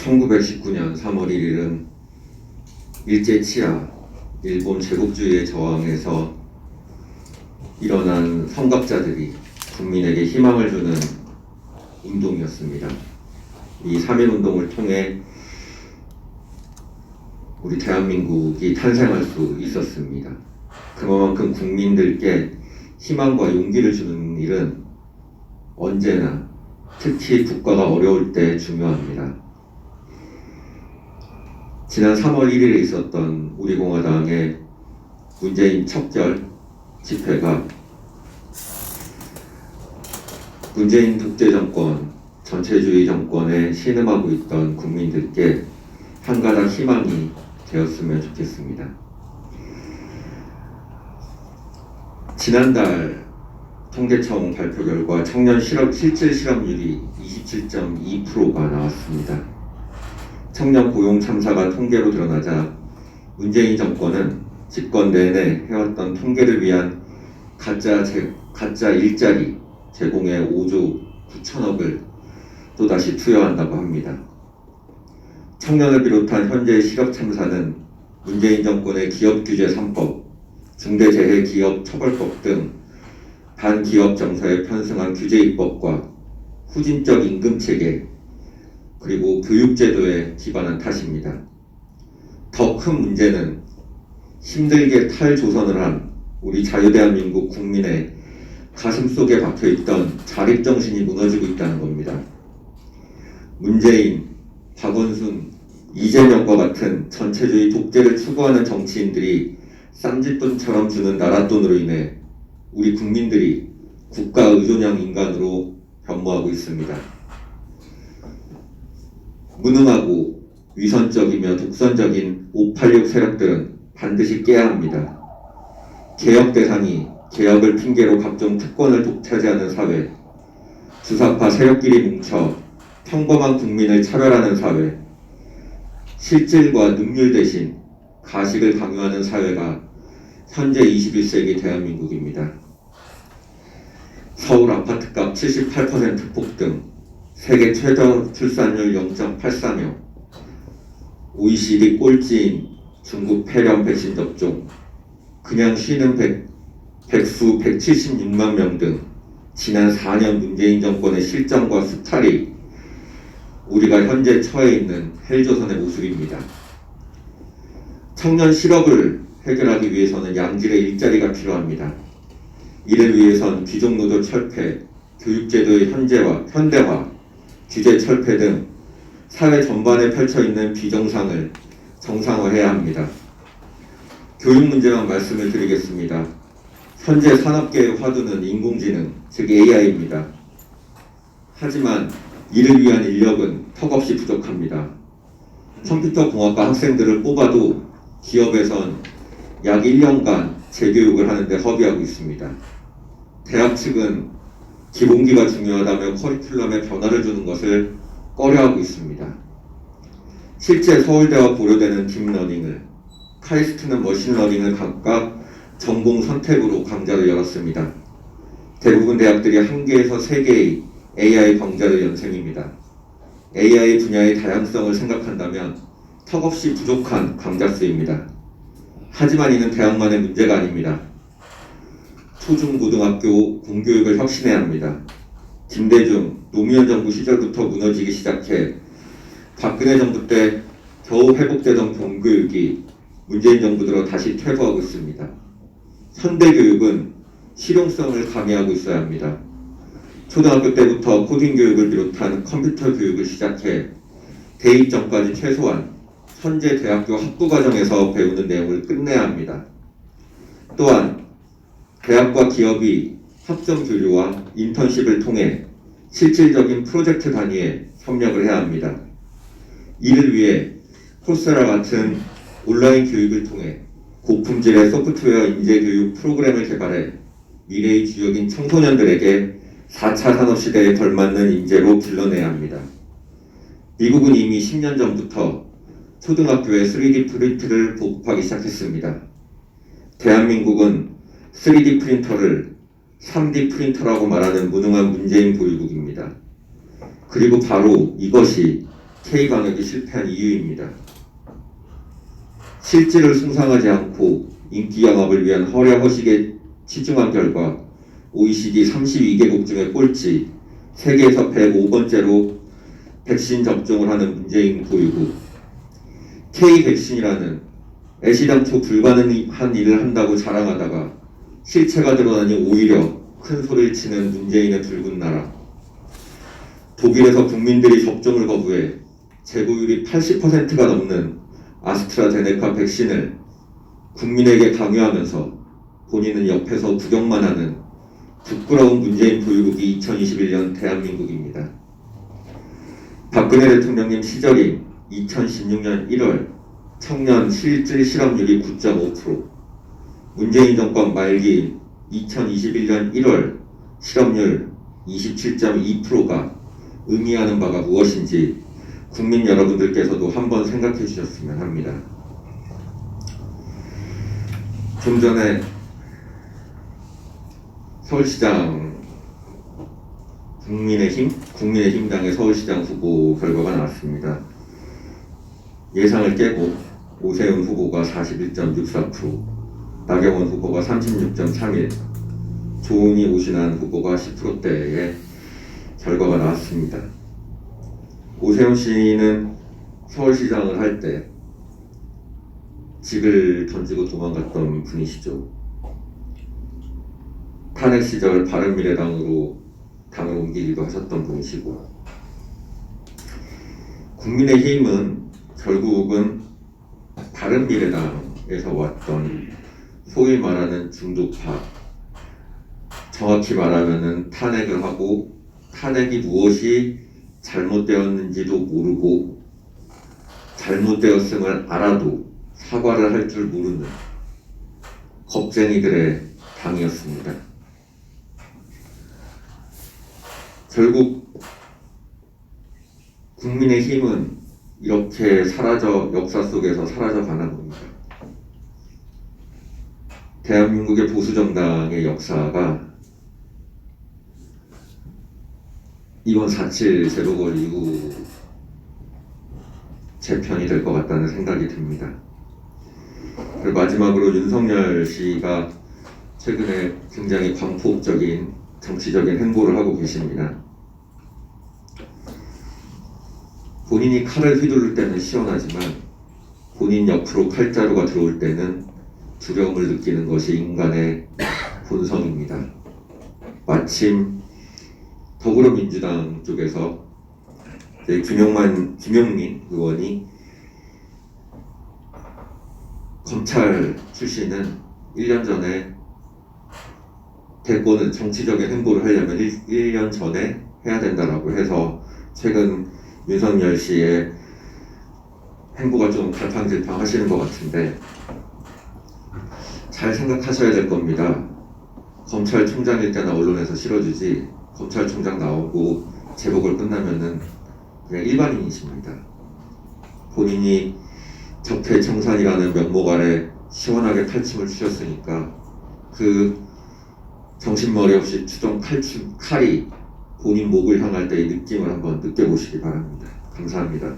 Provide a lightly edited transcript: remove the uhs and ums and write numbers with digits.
1919년 3월 1일은 일제 치하, 일본 제국주의의 저항에서 일어난 성각자들이 국민에게 희망을 주는 운동이었습니다. 이 3.1운동을 통해 우리 대한민국이 탄생할 수 있었습니다. 그만큼 국민들께 희망과 용기를 주는 일은 언제나 특히 국가가 어려울 때 중요합니다. 지난 3월 1일에 있었던 우리 공화당의 문재인 척결 집회가 문재인 독재 정권, 전체주의 정권에 신음하고 있던 국민들께 한 가닥 희망이 되었으면 좋겠습니다. 지난달 통계청 발표 결과 청년 실질 실업률이 27.2%가 나왔습니다. 청년 고용 참사가 통계로 드러나자 문재인 정권은 집권 내내 해왔던 통계를 위한 가짜 일자리 제공에 5조 9천억을 또다시 투여한다고 합니다. 청년을 비롯한 현재의 실업 참사는 문재인 정권의 기업규제 3법, 중대재해기업처벌법 등 반기업 정서에 편승한 규제 입법과 후진적 임금체계 그리고 교육제도에 기반한 탓입니다. 더 큰 문제는 힘들게 탈조선을 한 우리 자유대한민국 국민의 가슴속에 박혀있던 자립정신이 무너지고 있다는 겁니다. 문재인, 박원순, 이재명과 같은 전체주의 독재를 추구하는 정치인들이 쌈짓돈처럼 주는 나랏돈으로 인해 우리 국민들이 국가 의존형 인간으로 변모하고 있습니다. 무능하고 위선적이며 독선적인 586 세력들은 반드시 깨야 합니다. 개혁 대상이 개혁을 핑계로 각종 특권을 독차지하는 사회, 주사파 세력끼리 뭉쳐 평범한 국민을 차별하는 사회, 실질과 능률 대신 가식을 강요하는 사회가 현재 21세기 대한민국입니다. 서울 아파트값 78% 폭등, 세계 최저 출산율 0.84명, OECD 꼴찌인 중국 폐렴 백신 접종, 그냥 쉬는 백수 176만 명 등 지난 4년 문재인 정권의 실정과 수탈이 우리가 현재 처해 있는 헬조선의 모습입니다. 청년 실업을 해결하기 위해서는 양질의 일자리가 필요합니다. 이를 위해선 귀족노조 철폐, 교육제도의 현대화, 규제 철폐 등 사회 전반에 펼쳐있는 비정상을 정상화해야 합니다. 교육 문제만 말씀을 드리겠습니다. 현재 산업계의 화두는 인공지능, 즉 AI입니다. 하지만 이를 위한 인력은 턱없이 부족합니다. 컴퓨터 공학과 학생들을 뽑아도 기업에선 약 1년간 재교육을 하는데 허비하고 있습니다. 대학 측은 기본기가 중요하다며 커리큘럼에 변화를 주는 것을 꺼려하고 있습니다. 실제 서울대와 고려대는 딥러닝을, 카이스트는 머신러닝을 각각 전공 선택으로 강좌를 열었습니다. 대부분 대학들이 1개에서 3개의 AI 강좌를 연생입니다. AI 분야의 다양성을 생각한다면 턱없이 부족한 강좌 수입니다. 하지만 이는 대학만의 문제가 아닙니다. 초중고등학교 공교육을 혁신해야 합니다. 김대중, 노무현 정부 시절부터 무너지기 시작해 박근혜 정부 때 겨우 회복되던 공교육이 문재인 정부 들어 다시 퇴보하고 있습니다. 현대교육은 실용성을 가미하고 있어야 합니다. 초등학교 때부터 코딩 교육을 비롯한 컴퓨터 교육을 시작해 대입 전까지 최소한 현재 대학교 학부과정에서 배우는 내용을 끝내야 합니다. 또한 대학과 기업이 학점 교류와 인턴십을 통해 실질적인 프로젝트 단위의 협력을 해야 합니다. 이를 위해 코스라 같은 온라인 교육을 통해 고품질의 소프트웨어 인재 교육 프로그램을 개발해 미래의 주역인 청소년들에게 4차 산업시대에 걸맞는 인재로 길러내야 합니다. 미국은 이미 10년 전부터 초등학교에 3D 프린트를 보급하기 시작했습니다. 대한민국은 3D 프린터를 3D 프린터라고 말하는 무능한 문재인 보유국입니다. 그리고 바로 이것이 K방역이 실패한 이유입니다. 실질을 숭상하지 않고 인기 영합을 위한 허례허식에 치중한 결과 OECD 32개국 중에 꼴찌, 세계에서 105번째로 백신 접종을 하는 문재인 보이고 K백신이라는 애시당초 불가능한 일을 한다고 자랑하다가 실체가 드러나니 오히려 큰 소리를 치는 문재인의 붉은 나라. 독일에서 국민들이 접종을 거부해 재보율이 80%가 넘는 아스트라제네카 백신을 국민에게 강요하면서 본인은 옆에서 구경만 하는 부끄러운 문재인 보유국이 2021년 대한민국입니다. 박근혜 대통령님 시절인 2016년 1월 청년 실질 실업률이 9.5%, 문재인 정권 말기인 2021년 1월 실업률 27.2%가 의미하는 바가 무엇인지 국민 여러분들께서도 한번 생각해 주셨으면 합니다. 좀 전에 서울시장 국민의힘당의 서울시장 후보 결과가 나왔습니다. 예상을 깨고 오세훈 후보가 41.64%, 나경원 후보가 36.31%, 조은희 오신환 후보가 10%대의 결과가 나왔습니다. 오세훈 씨는 서울시장을 할 때 직을 던지고 도망갔던 분이시죠. 탄핵 시절 바른미래당으로 당을 옮기기도 하셨던 분이시고, 국민의힘은 결국은 바른미래당에서 왔던 소위 말하는 중도파, 정확히 말하면은 탄핵을 하고 탄핵이 무엇이 잘못되었는지도 모르고 잘못되었음을 알아도 사과를 할 줄 모르는 겁쟁이들의 당이었습니다. 결국 국민의힘은 이렇게 역사 속에서 사라져가는 겁니다. 대한민국의 보수정당의 역사가 이번 4.7 재보궐 이후 재편이 될 것 같다는 생각이 듭니다. 그리고 마지막으로 윤석열 씨가 최근에 굉장히 광폭적인 정치적인 행보를 하고 계십니다. 본인이 칼을 휘두를 때는 시원하지만 본인 옆으로 칼자루가 들어올 때는 두려움을 느끼는 것이 인간의 본성입니다. 마침 더불어민주당 쪽에서 김용민 의원이 검찰 출신은 1년 전에 대권은 정치적인 행보를 하려면 1년 전에 해야 된다라고 해서 최근 윤석열 씨의 행보가 좀 갈팡질팡 하시는 것 같은데 잘 생각하셔야 될 겁니다. 검찰총장일 때나 언론에서 실어주지 검찰총장 나오고 재보궐 끝나면은 그냥 일반인이십니다. 본인이 적폐청산이라는 명목 아래 시원하게 탈춤을 추셨으니까 그 정신머리 없이 추던 칼이 본인 목을 향할 때의 느낌을 한번 느껴보시기 바랍니다. 감사합니다.